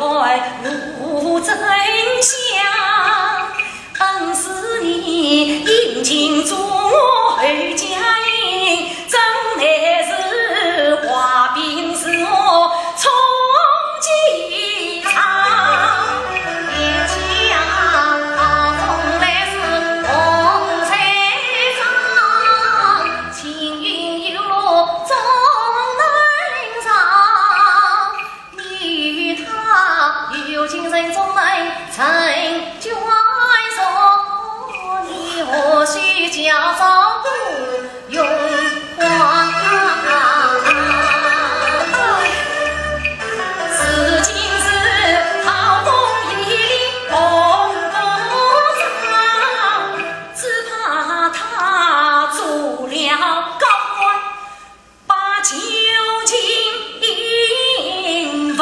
来无真相，恩是你殷勤助我儿家营，真乃是画饼是我充饥肠。也想从来是红彩裳，青云有路终难上。你与他有情人终能成眷属，你何须假造不用光？是今日好风一里红不长，只怕他做了高官，把旧情隐忘。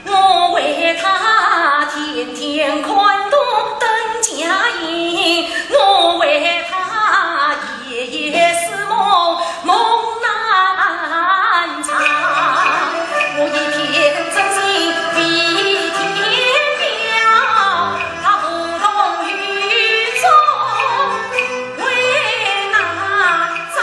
我为他天天宽度登家营，我为他夜夜思梦梦难长。我一片真心比天高，他不懂雨中为哪吒。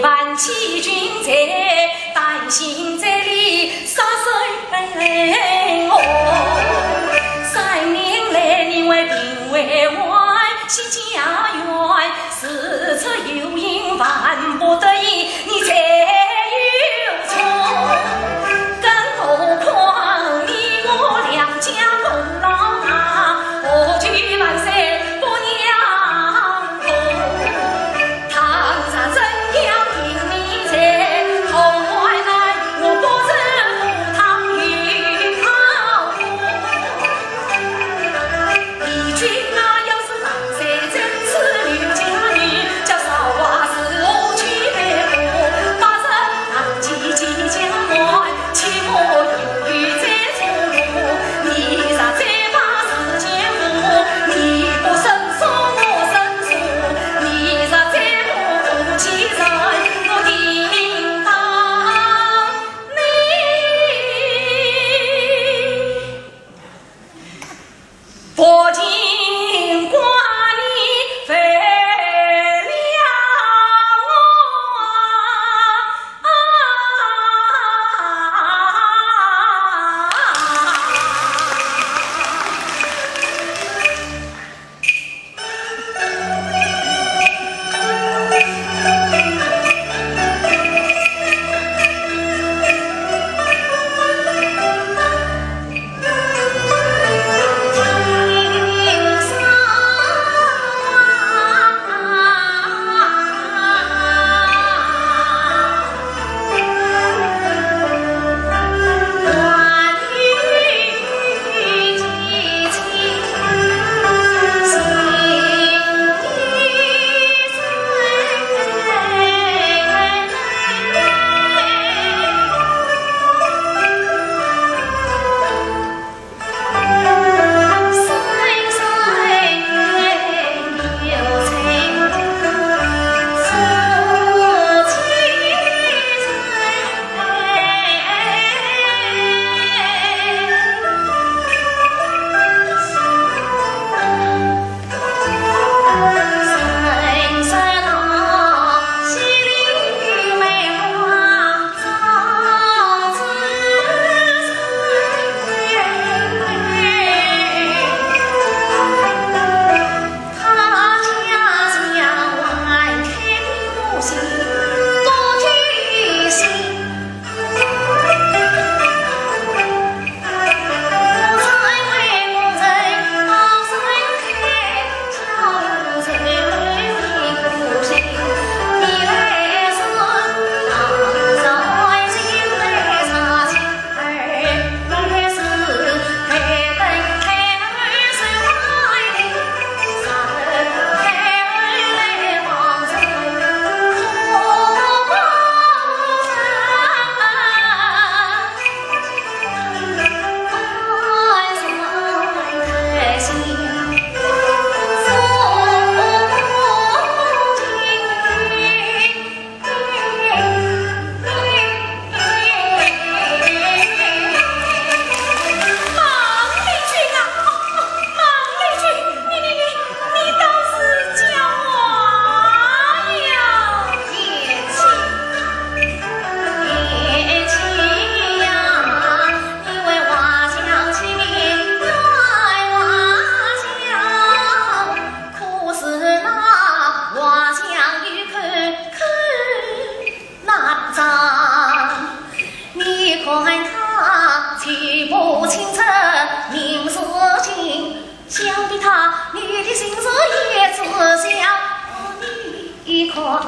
万欺君在，担心在里杀身我。3年来你为兵为官，惜家园，四出有因万不得已，你才有错。更何况你我两家功劳大，何惧万岁不娘头？堂上真要听你在，后来来我不是赴汤与考夫。义军啊，要是万岁真是刘家女。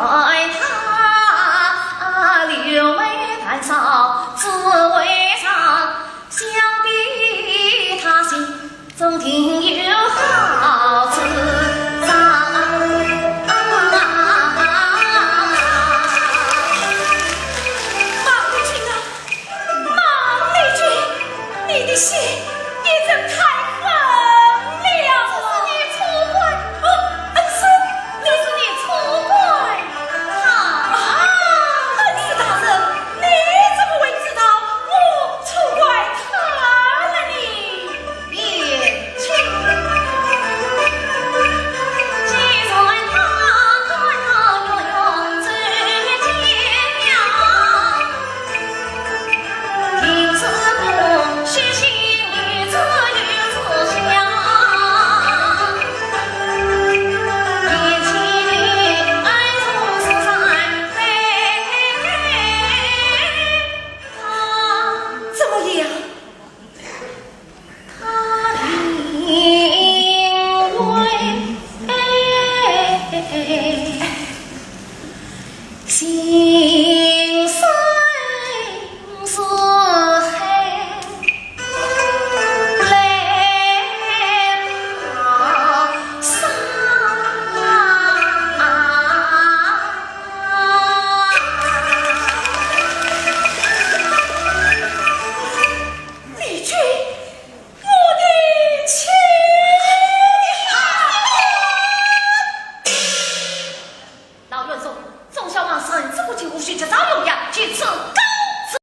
他柳眉淡扫滋味上，想必他心中定有好自在。你的心也真太狠了！这是你出轨哦，这是你出轨啊！恩师大人，你怎么会知道我出轨他了你？别去！既然他对他有用之见呀，听此故须心里自有自想，年轻的爱从此在他怎么样？他因为心碎是黑。李军，我的亲老元帅，总小王神之不久，无需这招用呀，去此。